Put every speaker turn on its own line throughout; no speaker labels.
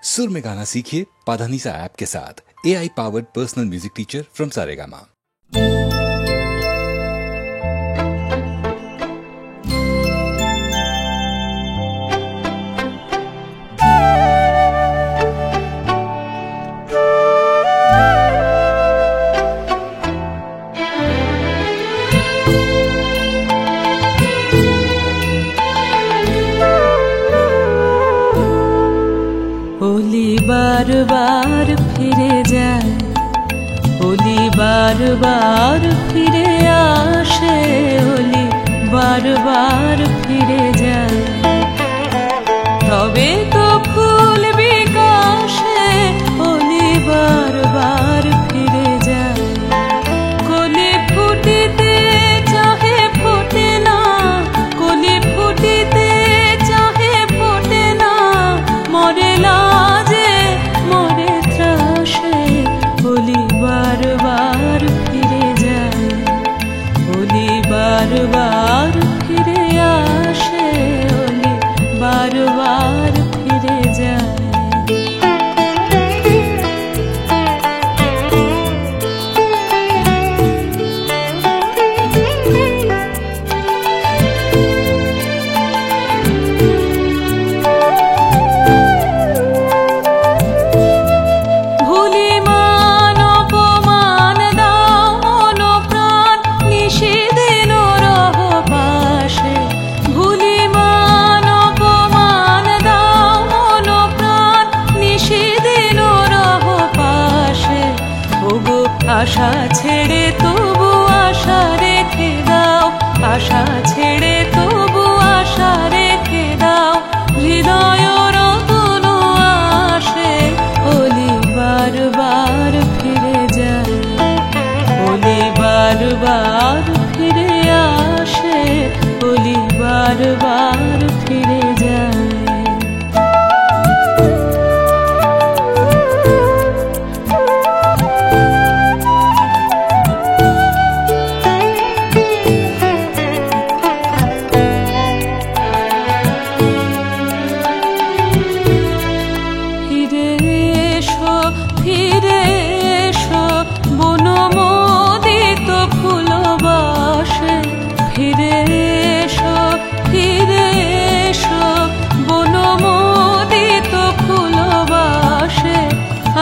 सुर में गाना सीखिए पाधानीसा ऐप के साथ। AI powered personal music teacher from Saregama.
Holi बार बार फिरे जाए, होली बार बार फिरे आशे, होली बार बार फिरे जाए। तबे तो फूल विकाशे होली बार बार फिरे जाए। कली फुटिते चाहे फुटे ना, कली फुटिते चाहे फुटे ना, मरे लाजे मरे त्राशे होली बार बार फिरे जाए। होली बार बार फिरे आशे, होली बार बार फिरे जाए। आशा छेड़े तबु आशा रेखे दाओ, आशा छेड़े तबु आशा रेखे दाओ। हृदय रतन आशे होली बार बार फिरे जाए, होली बार बार फिरे आशे, होली बार बार फिरे जाए।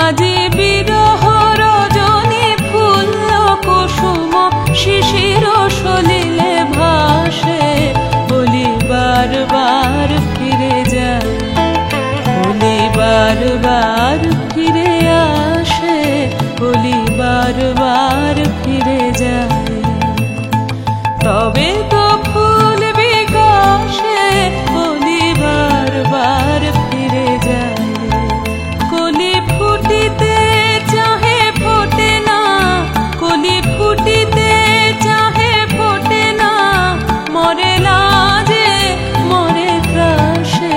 আজি বিরহ রজনী ফুল কুসুম শিশির সলিলে ভাসে, হোলি বার বার ফিরে যায়, হোলি বার বার ফিরে আসে, হোলি বার বার ফিরে যায়। তবে তো ফুল বিকাশে হোলি বার বার ফিরে যায়। কলি ফুটিতে চাহে ফোটে না, কলি ফুটিতে চাহে ফোটে না, মরে লাজে মরে ত্রাসে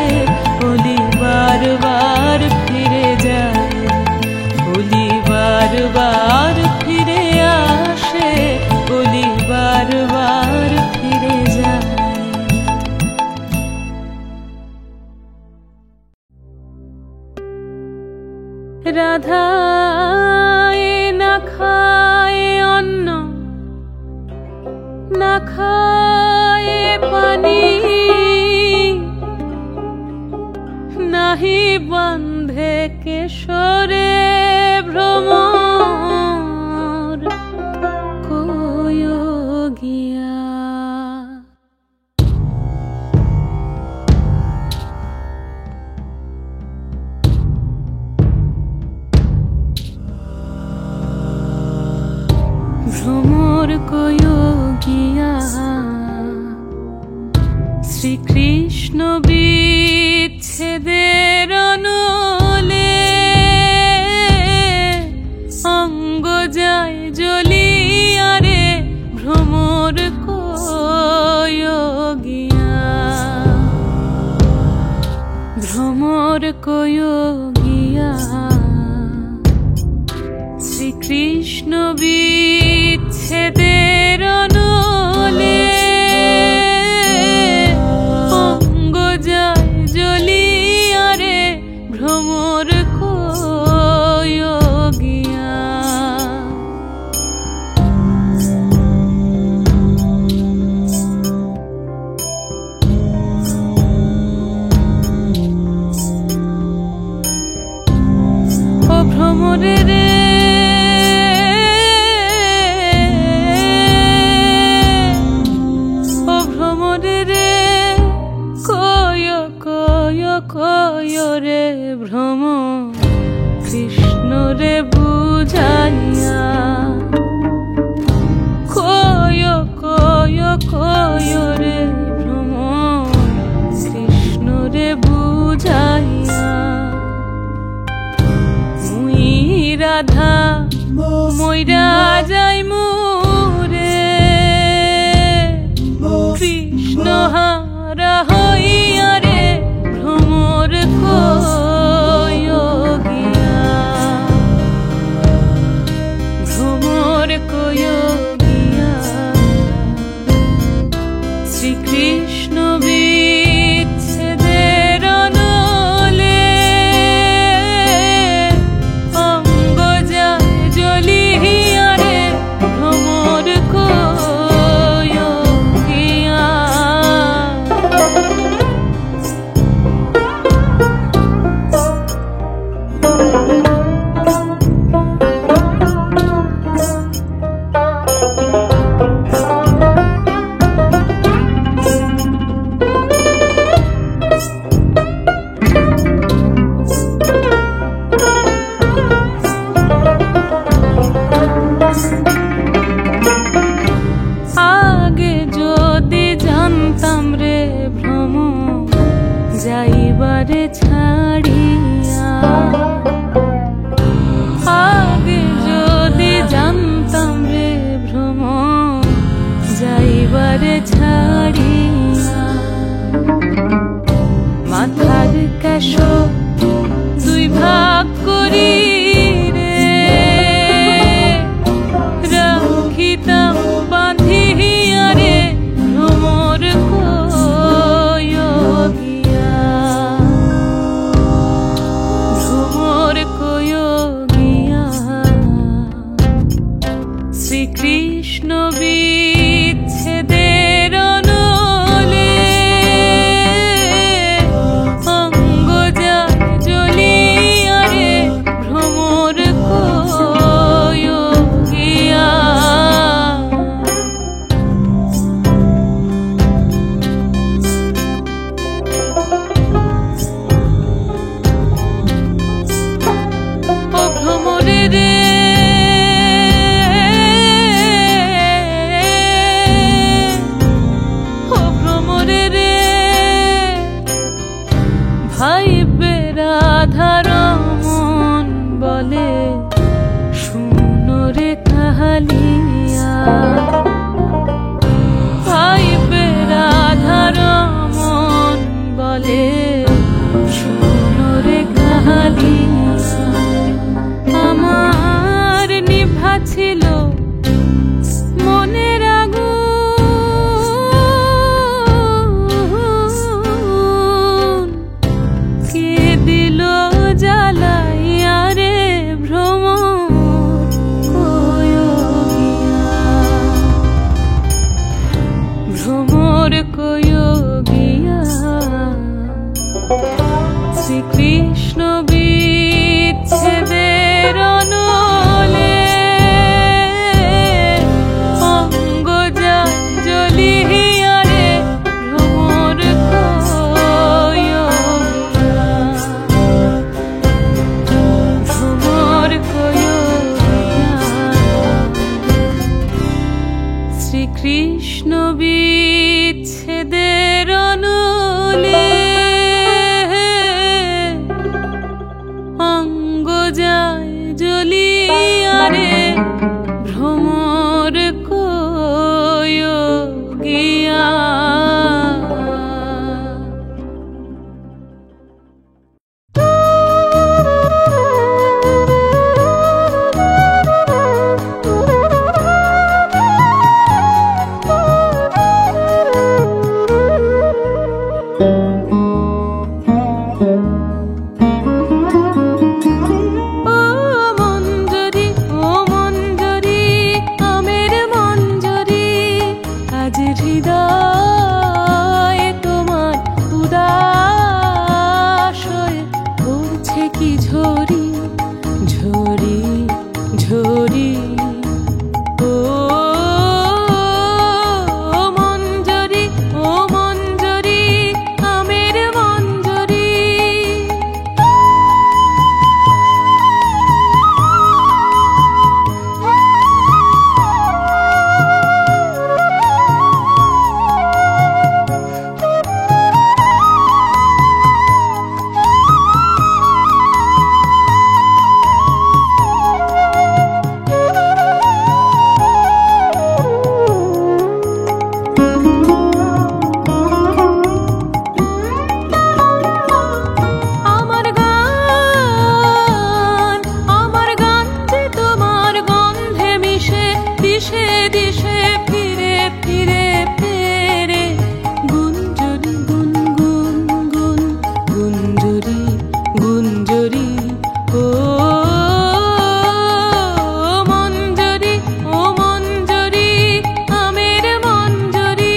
হোলি বার বার ফিরে যায়। হোলি বার বার ফিরে আসে, হোলি বার বার ফিরে যায়। রাধা না খায় অন্ন, না খায় পানি, নাহি বন্ধে কেশরে ভ্রমর কোয়োগিয়া। ভ্রমর কোয়োগিয়া শ্রীকৃষ্ণ বিচ্ছেদের অনলে, অঙ্গ যায় জ্বলিয়া রে ভ্রমর কোয়োগিয়া। ভ্রমর কোয়োগিয়া শ্রীকৃষ্ণ বিচ্ছেদের অনলে, অঙ্গ যায় জ্বলিয়া রে ভ্রমর ভ্রমরে রে ও ভ্রমরে রে কয় কয় কয় রে ভ্রম কৃষ্ণ রে বুঝাইয়া কয় কয় কয় রে ভ্রম কৃষ্ণ রে বুঝাইয়া মুই রাধা মইরা যাই মুরে কৃষ্ণ হারা হইয়া রে ভ্রমর কয় গিয়া ভ্রমর কয় গিয়া শ্রীকৃষ্ণ বিচ্ছেদের অনলে অঙ্গ যায় জ্বলিয়া রে ভ্রমর কয় গিয়া আগে যদি জানতাম রে ভ্রম যাইবারে ছাড়িয়া আগে যদি জানতাম রে ভ্রম যাইবারে ছাড়িয়া মাথার কেশ দুই ভাগ করি রে রাখিতাম বাঁধিয়া রে ভ্রমর কয় গিয়া ভ্রমর কয় গিয়া শ্রীকৃষ্ণ বিচ্ছেদের অনলে অঙ্গ যায় জ্বলিয়া রে ভ্রমর কয় গিয়া ও ভ্রমরে রে ও ভ্রমরে রে ভাইবে রাধার মন বলে শুনো রে কাহালিয়া ভাইবে রাধার মন বলে শুনো রে কাহালিয়া আমার নিভা ছিল মনের আগুন কে দিল জ্বালাইয়া রে ভ্রমর কয় গিয়া ভ্রমর কয় গিয়া শ্রীকৃষ্ণ বিচ্ছেদের অনলে অঙ্গ যায় জ্বলিয়া রে ভ্রমর কয় গিয়া ভ্রমর কয় গিয়া শ্রীকৃষ্ণ বিচ্ছেদের অনলে অঙ্গ যায় জ্বলিয়া রে ভ্রমর কয় গিয়া কি ঝরি ঝরি মঞ্জরি ও মঞ্জরি ও মঞ্জরি আমের মঞ্জরি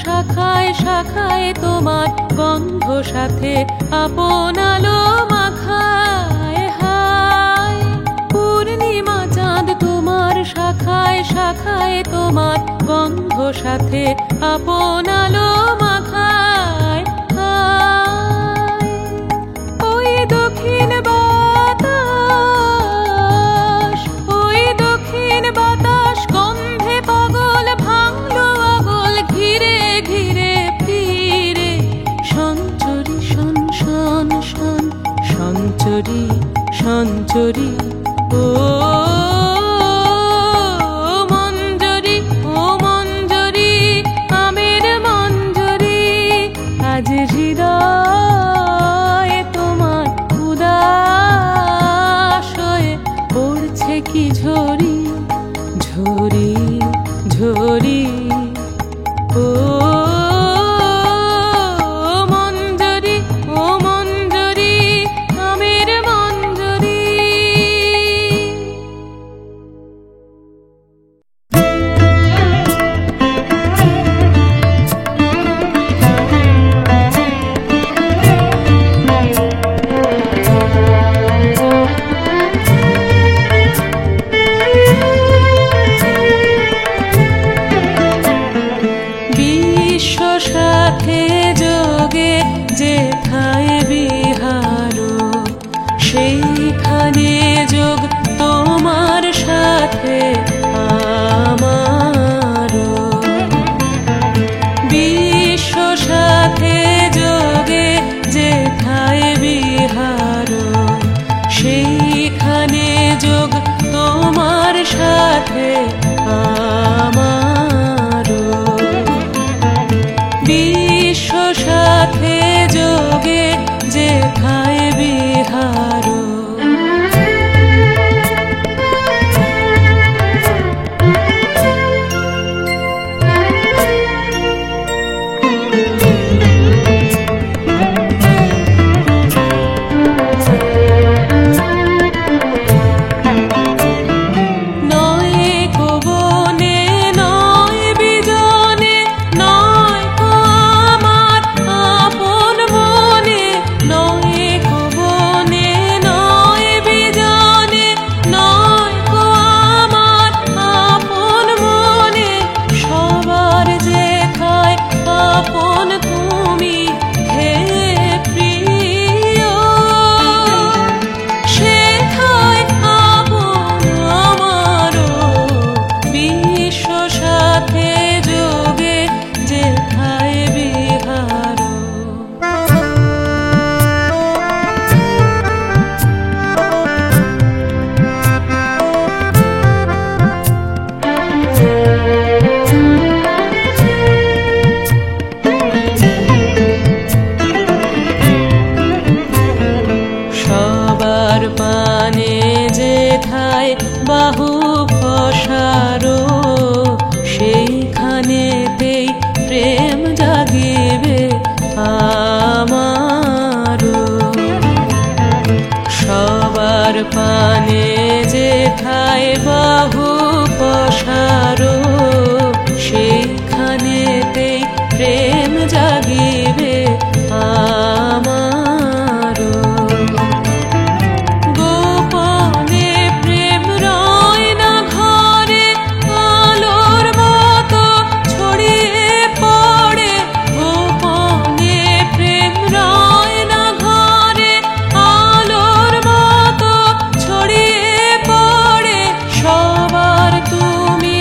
শাখায় শাখায় তোমার গন্ধ সাথে আপন আলো মাখায় হায় পূর্ণিমা চাঁদ তোমার শাখায় শাখায় তোমার গন্ধ সাথে আপন আলো মাখায় হায় ওই দক্ষিণ বাতাস ওই দক্ষিণ বাতাস গন্ধে পাগল ভাঙলো আগল ঘিরে ঘিরে ফিরে সঞ্চরি শন শন শন সঞ্চরি সঞ্চরি ও মঞ্জরি ও মঞ্জরি আমের মঞ্জরি আজ হৃদয়ে তোমার উদাস হয়ে পড়ছে কি ঝরি ঝরি ঝরি ও মঞ্জরি ও মঞ্জরি আমের মঞ্জরি বিশ্ব সাথে যোগে যেথায় বিহার সেইখানে যোগ তোমার সাথে আমার বিশ্ব সাথে যোগে যেথায় বিহার সেইখানে যোগ তোমার সাথে আমার বিশ্ব সাথে যোগে যেথায় বিহার বাহু ফসারো সেইখানেতেই প্রেম জাগিবে আমারো সবার পানে যেথায় বাহু ফসারো সেইখানেতেই প্রেম জাগিবে আমারো তুমি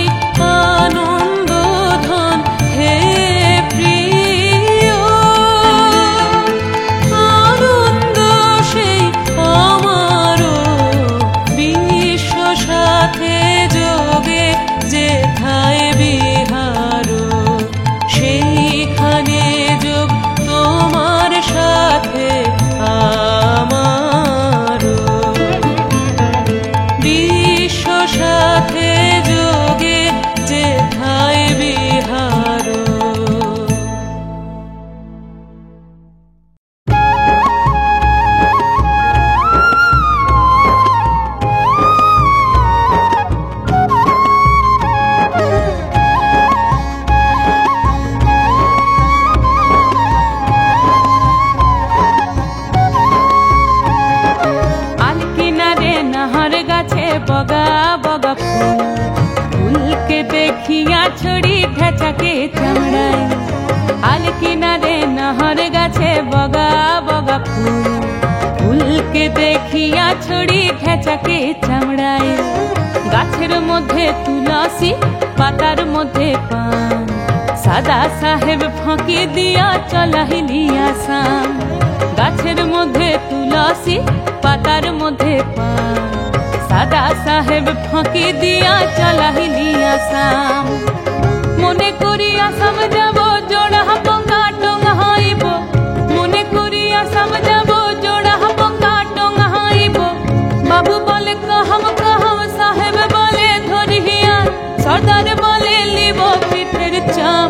সাথে যোগে যেথায় বিহারো সেইখানে যোগ তোমার সাথে আমারো বিশ্ব সাথে যোগে যেথায় বিহারো। बगा बगा फूल फूल के देखिया छोड़ी ढेचा के चमड़ाई आल किनारे नहर गाछे बगा बगा फूल फूल के देखिया छोड़ी ढेचा के चमड़ाई गाछेर मध्य तुलसी पातार मध्य पान सादा साहेब फाँकी दिया चलाहिली आसाम गाछेर मध्य तुलसी पातार मध्य पान सादा साहेब फाँकी दिया चलाहिली आसाम मने करी आसाम जाबो जोड़ा बंगा टंगाइब मने करी आसाम जाबो जोड़ा बंगा टंगाइब बाबू बोले कहम साहेब बोले धरिया सरदार बोले लिब पिठेर चाम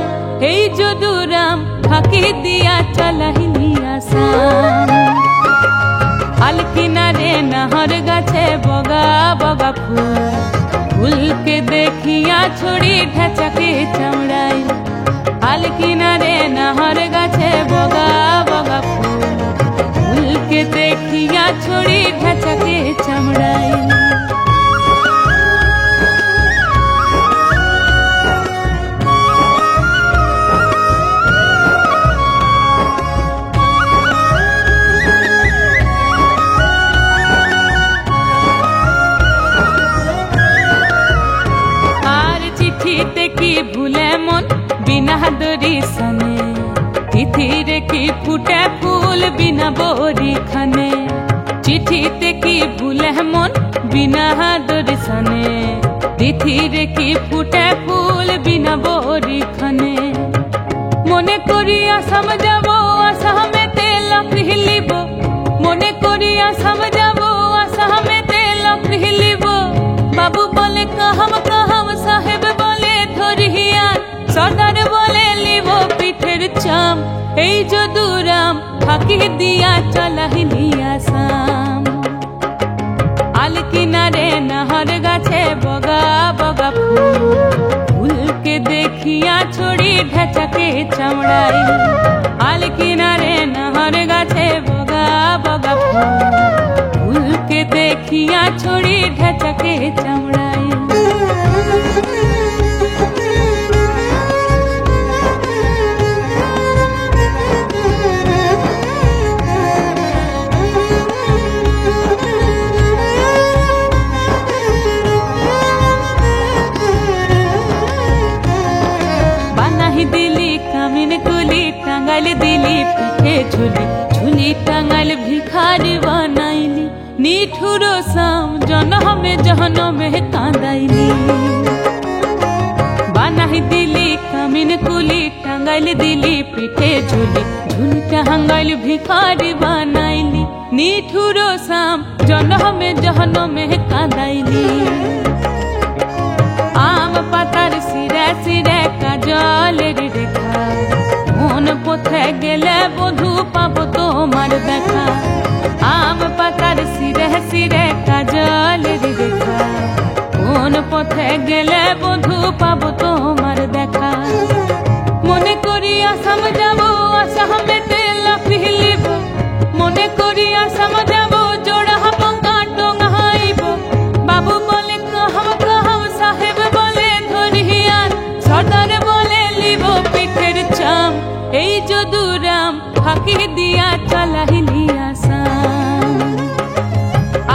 এই যদুরাম ফাঁকি দিয়া চলাহিলি আসাম आल किनारे नहर गाछे बगा बगा फूल फूल के देखिया छोड़ी ढेचा के चमड़ाई आल किनारे नहर गाछे बगा बगा फूल फूल के देखिया छोड़ी ढेचा के चमड़ाई। की भूले मन बिना दरी सने तिथिरे की फूटे फूल बिना बोरी खने चिठीते की भूले मन बिना दरी सने तिथिरे की फूटे फूल बिना बोरी खने मने करी आसाम जाबो आसामे तेल हिलिब मने करी आसाम जाबो आसामे तेल हिलिब बाबू बोले कहम साहेब सरदार बोले लिब पिठेर चाम এই যদুরাম ফাঁকি দিয়া চলাহিলি আসাম आल किनारे नहर गाछे बगा बगा फूल फूल के देखिया छोड़ी ढेचा के चमड़ाई आल किनारे नहर गाछे बगा बगा फूल फूल के देखिया छोड़ी ढेचा के चमड़ाई। टांगल दिली पीठे झुली झुली टांगल भिखारी बनाइली निठुरो साम जनम में कांदाइली बनाही दिली कामिन कुली टांगल दिली पीठे झुली झुली टांगल भिखारी बनाइली निठुरो साम जनम में कांदाइली आम पातार सिरे सिरे काजल रेखा मन पथे गेले बधू पाबो तोमार देखा आम पातार सिरे सिरे काजल रेखा मन पथे गेले बधू पाबो तोमार देखा मने करी आसाम जाबो आसामे तेल हिलिब मने करी आसाम जाबो जोड़ा बंगा टंगाइब बाबू बोले कहम साहेब बोले धरिया सरदार बोले लिब पिठेर चाम এই যদুরাম ফাঁকি দিয়া চলাহিলি আসাম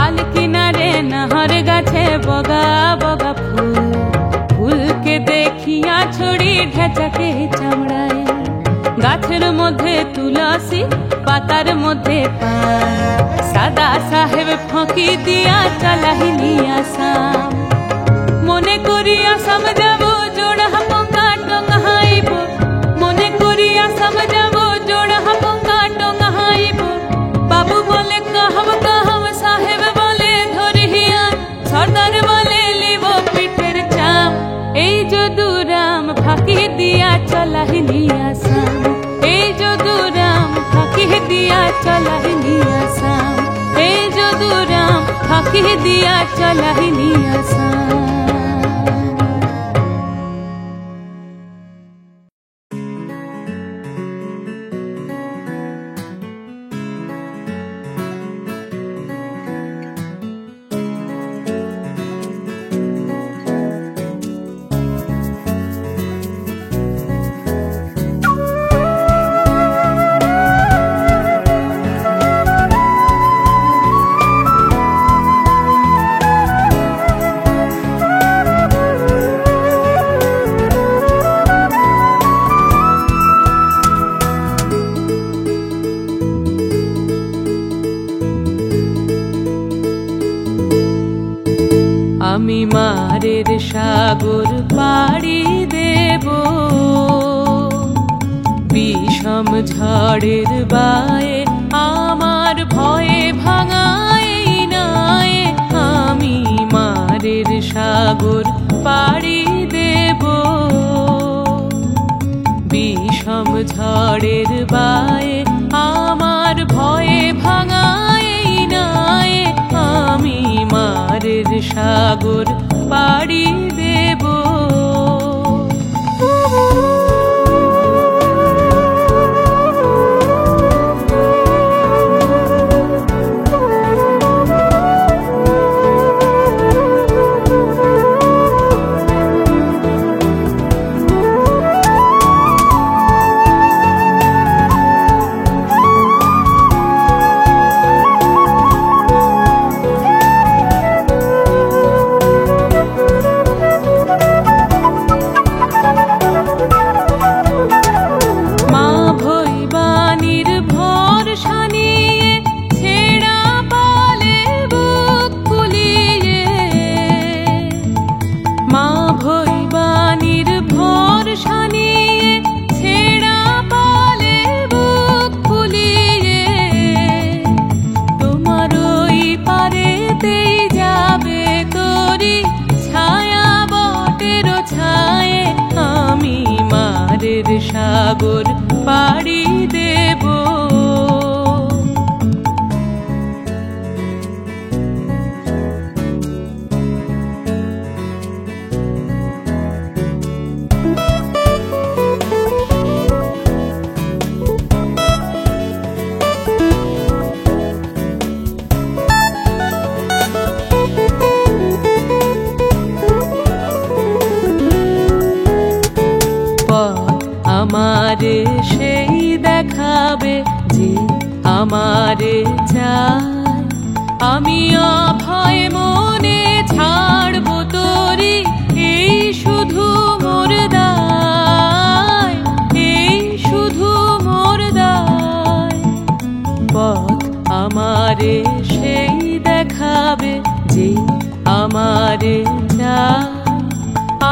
आल किनारे नहर गाछे बगा बगा फूल फूल के देखिया छोड़ी ढेचा के चमड़ाई गाछेर मध्य तुलसी पातार मध्य पान सादा साहेब फाँकी दिया चलाहिली आसाम যাব জোড়া পঙ্কা টঙ্গাইব মনে করি আসাম যাব জোড়া পঙ্কা টঙ্গাইব বাবু বলে কাহব কাহব সাহেব বলে ধরিয়া সর্দার বলে লিব পিঠের চাম এই যদুরাম ফাঁকি দিয়া চলাহিলি আসাম এই যদুরাম ফাঁকি দিয়া চলাহিলি আসাম এই যদুরাম ফাঁকি দিয়া চলাহিলি আসাম আমি মারের সাগর পাড়ি দেব বিষম ঝড়ের বায়ে আমার ভয়ে ভাঙাই নাই আমি মারের সাগর পাড়ি দেব বিষম ঝড়ের বায়ে আমার ভয়ে ভাঙাই নাই আমি মারের সাগর পাড়ি দেব সাগর পাড়ি দেব আমারে সেই দেখাবে যে আমারে চায় আমি অভয় মনে ছাড়ব তোরি এই শুধু মোর দায় এই শুধু মোর দায় পথ আমারে সেই দেখাবে যে আমারে চায়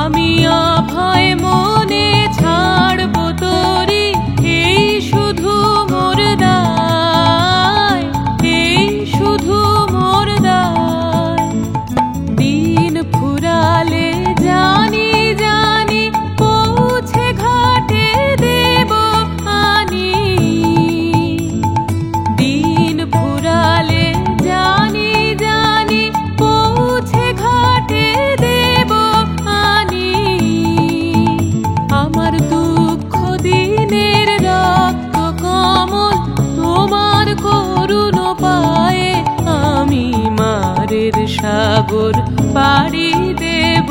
আমি অভয় মনে ছাড়ব তোরি এই শুধু মোর দায় এই শুধু মোর দায় দিন ফুরালে জানি জানি পৌঁছে ঘাটে দেব আনি দিন ফুরালে জানি জানি পৌঁছে ঘাটে দেব আনি আমার দুঃখ দিনের রক্ত কমল তোমার করুণ পায়ে আমি মারের সাগর পাড়ি দেব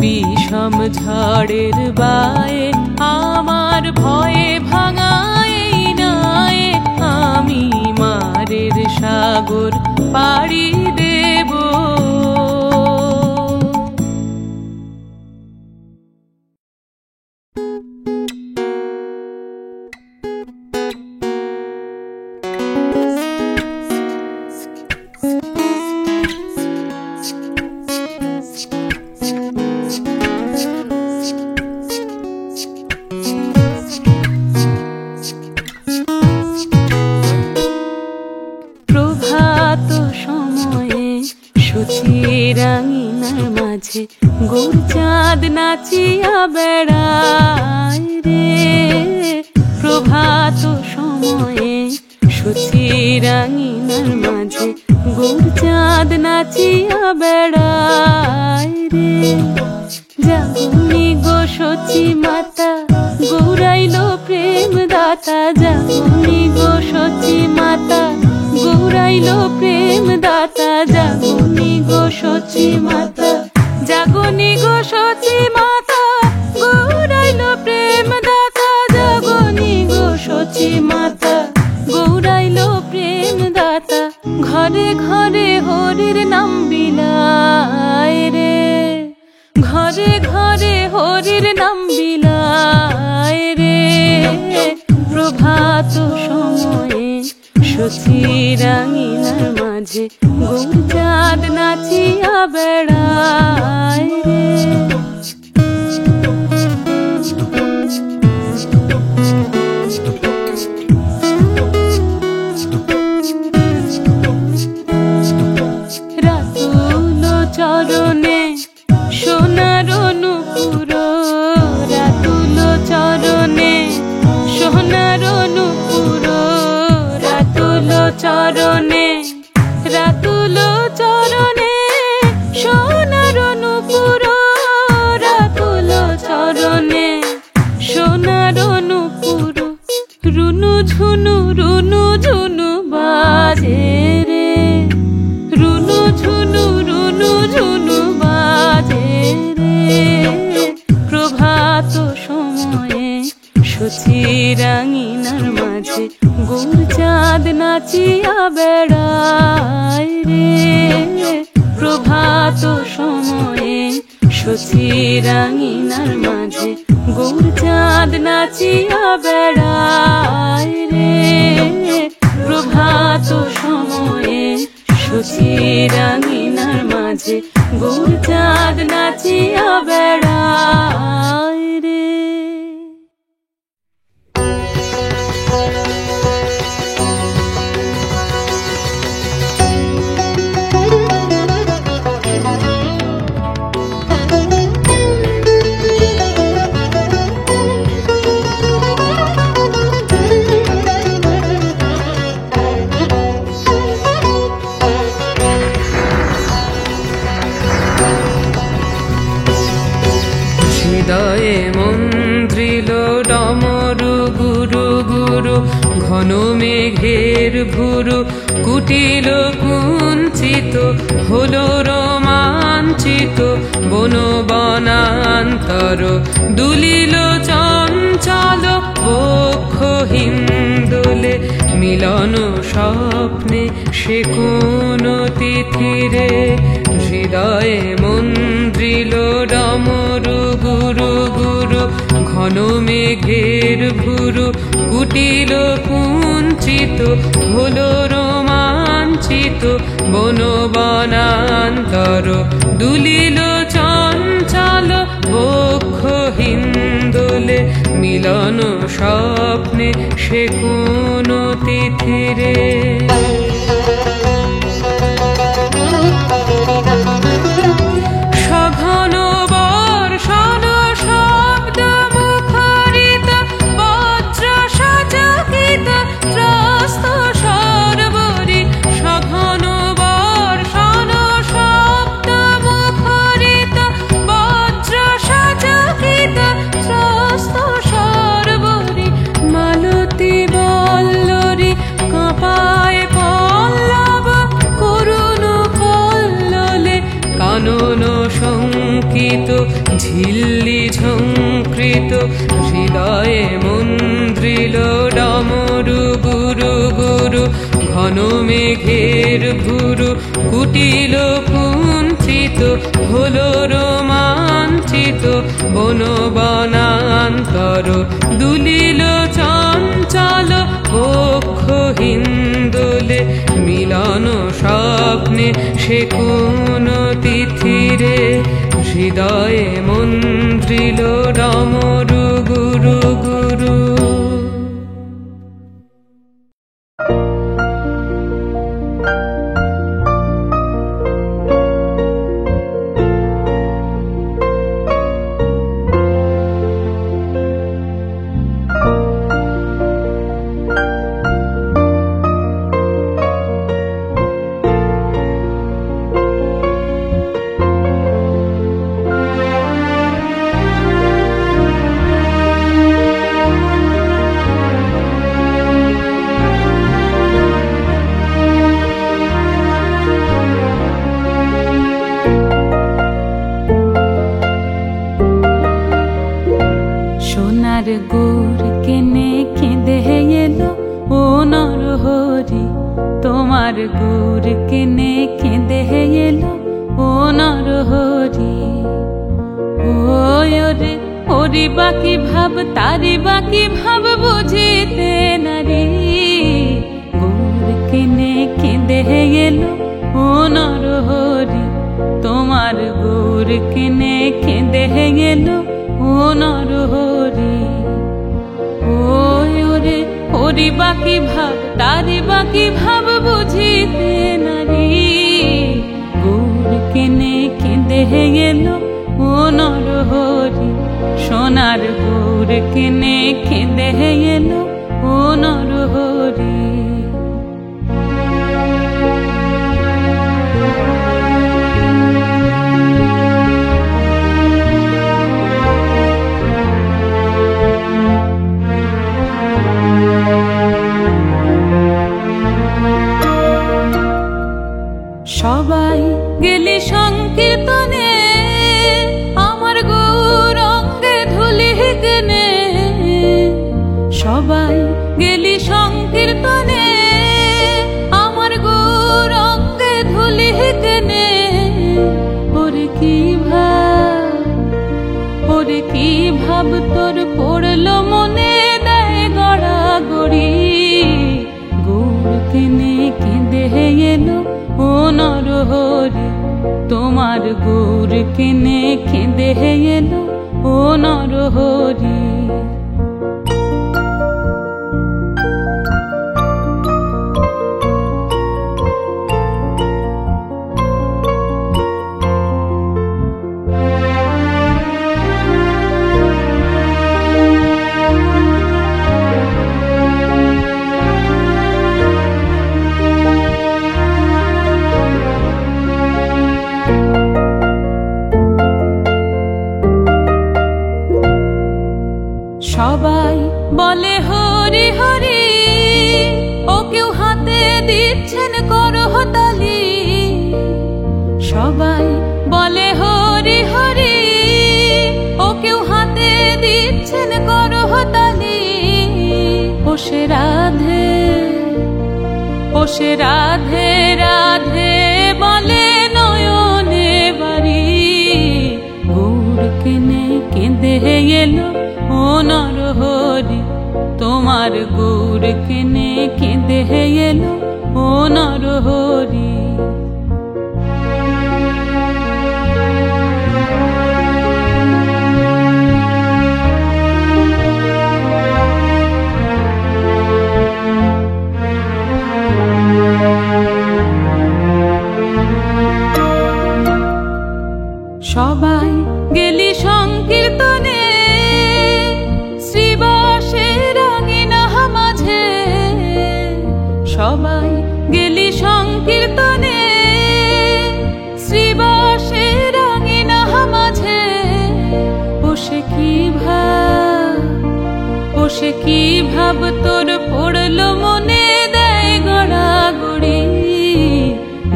বিষম ঝড়ের বায়ে আমার ভয়ে ভাঙাই নাই আমি মারের সাগর পাড়ি দেব সুচিরাঙিনার মাঝে গৌর চাঁদ নাচিয়া বেড়ায় রে প্রভাত সময়ে সুচিরাঙিনার মাঝে গৌর চাঁদ নাচিয়া বেড়ায় রে জাগুনি গো সচি মাতা গৌরাইল প্রেম দাতা জাগুনি গো সচি মাতা গৌরাইল প্রেম দাতা জাগুনি গো সচি মাতা জাগুনি গো সচি মাতা গৌরাইল প্রেম দাতা জাগুনি গো সচি মাতা গৌরাইল প্রেম দাতা ঘরে ঘরে হরির নাম বিলায় রে ঘরে ঘরে হরির নাম বিলায় রে প্রভাত সময়ে সুচিরাঙিনার মাঝে গৌর চাঁদ নাচিয়া বেড়ায় রে রাতুল চরণে সোনার নূপুর রাতুল চরণে সোনার নূপুর রাতুল চরণে রাতুল চরণে সোনার নূপুর রাতুল চরণে সোনার নূপুর রুনু ঝুনু বাজে রে রুনু ঝুনু বাজে রে প্রভাত সময়ে সুচিরাঙিনার মাঝে গৌর চাঁদ নাচিয়া বেড়ায় রে প্রভাত সময়ে সুচিরাঙিনার মাঝে গৌর চাঁদ নাচিয়া বেড়ায় রে প্রভাত সময়ে সুচিরাঙিনার মাঝে গৌর চাঁদ নাচিয়া বেড়ায় রে
হৃদয়ে মন্দ্রিল ডমরু গুরু গুরু ঘন মেঘের ভুরু কুটিল কুঞ্চিত হলো রোমাঞ্চিত বন বনান্তর দুলিল চঞ্চল বক্ষ হিন্দোলে মিলন স্বপ্নে সে কোন তিথিরে হৃদয়ে মন্দ্রিল ডমরু গুরু গুরু ঘন মেঘের ভুরু কুটিল কুঞ্চিত হলো রোমাঞ্চিত বন বনান্তর দুলিল চঞ্চল বক্ষ হিন্দোলে মিলন স্বপ্নে সে কোন তিথিরে সঘন বর্ষণ শব্দ মুখরিত বজ্র সচকিত ত্রস্ত সর্বরি সঘন বর্ষণ শব্দ মুখরিত বজ্র সচকিত ত্রস্ত সর্বরি মালতী বল্লরী কাঁপায় পল্লব করুণ কল্লোলে কানন শঙ্কিত ঝিল্লি ঝঙ্কৃত হৃদয়ে মন্দ্রিল ডমরু গুরু গুরু ঘন মেঘের ভুরু কুটিল কুঞ্চিত হলো রোমাঞ্চিত বন বনান্তর দুলিল চঞ্চল বক্ষ হিন্দোলে মিলন স্বপ্নে সে কোন তিথিরে হৃদয়ে মন্দ্রিল ডমরু গুরু গুরু
ওরি বাকি ভাব তারি বাকি ভাব বুঝিতে নারী গৌর কিনে কেঁদে এলো ও নরহরি তোমার গৌর কিনে কেঁদে এলো ও নরহরি ওরে ওরি বাকি ভাব তারি বাকি ভাব বুঝিতে নারী গৌর কিনে কেঁদে এলো ও নরহরি সোনার গৌর কিনে কেঁদে এলো ও নরহরি সবাই গেলি সংকীর্তনে আমার গৌরঙ্গে ধুলি কেনে সবাই গেলি সংকীর্তনে আমার গৌরঙ্গে ধুলি কেনে ওরে কি ভাব তোর পড়লো মনে দেয় গড়াগড়ি গৌর কেনে কেঁদে এলো ও নরহরি তোমার গৌর কিনে কেঁদে এলো ও নরহরি সবাই বলে হরি হরি ও কেউ হাতে দিচ্ছেন করতালি সবাই বলে হরি হরি ও কেউ হাতে দিচ্ছেন করতালি ওসে রাধে রাধে বলে নয়নে বাড়ি গৌর কিনে কেঁদে এলো ও নরহরি তোমার গৌর কিনে কেঁদে এলো ও নরহরি সবাই গেলি সংকীর্তনে শ্রীবাসের রঙিনা মাঝে সবাই গেলি সংকীর্তনে শ্রীবাসের রঙিনা মাঝে ওসে কি ভাব তোর পড়লো মনে দেয় গড়াগড়ি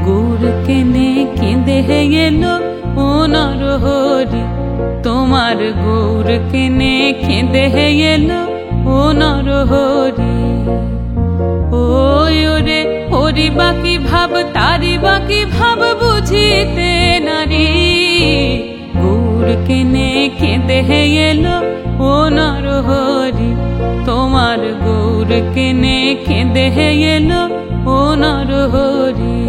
গৌর কেনে কেঁদে এলো ও নরহরি তোমার গৌর কিনে কেঁদে এলো ও নরহরি ওরে ওরি বাকি ভাব তারি বাকি ভাব বুঝিতে নারী গৌর কিনে কেঁদে এলো ও নরহরি তোমার গৌর কিনে কেঁদে এলো ও নরহরি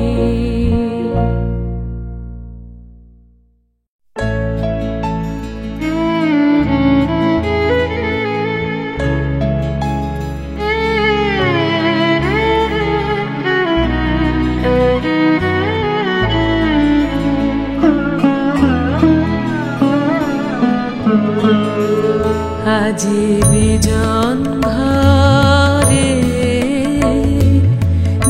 আজি বিজন ঘরে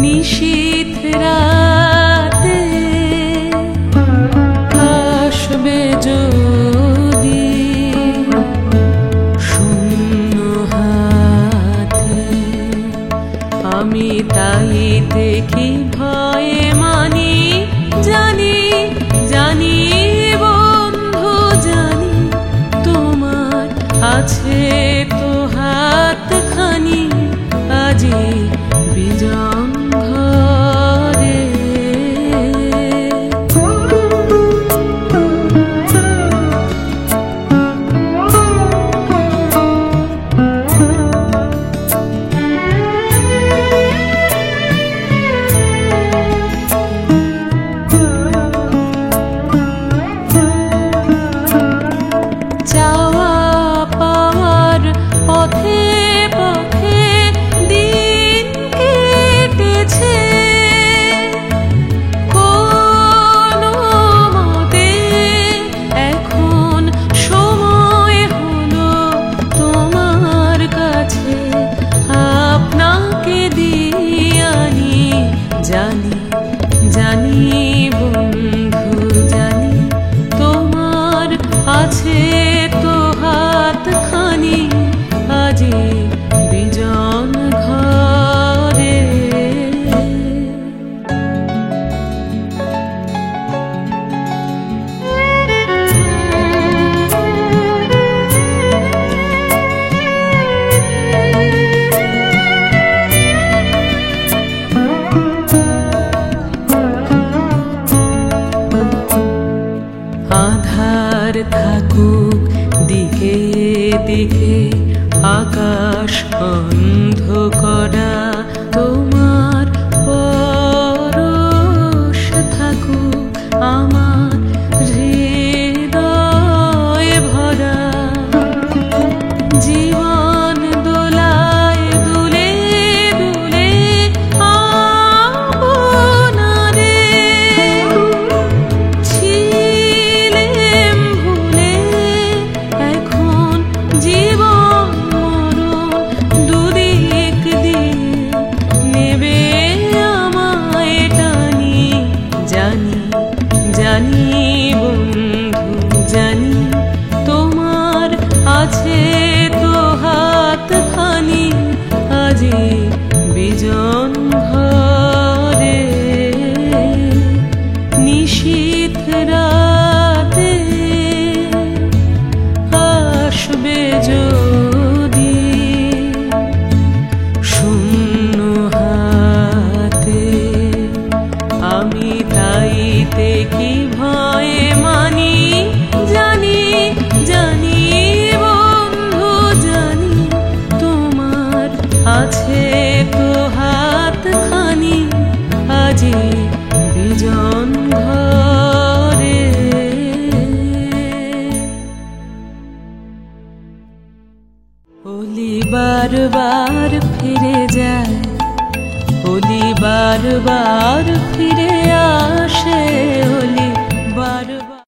নিশীথ রাতে আসবে যদি শূন্য হাতে আমি তাই দেখি ভয়ে মানি জানি জানি বন্ধু জানি তোমার আছে তো থাকুক দিকে দিকে আকাশ অন্ধ করা, তোমার পরশ থাকুক আমার হৃদয় ভরা। জীবন দোলায় দুলে দুলে আপনারে ছিলেম ভুলে, এখন জীবন মরণ দুদিক দিয়ে নেবে আমায় টানি। জানি জানি বন্ধু জানি, তোমার আছে তো হাত খানি আজি বিজন ঘরে। নিশীথ রাতে আসবে যদি শূন্য হাতে, আমি তাইতে কি ভয়ে মানি। জানি জানি বন্ধু জানি, তোমার আছে তো হাত খানি আজি বিজন ঘরে। ওলি বারবার ফিরে যায়, ওলি বারবার ফিরে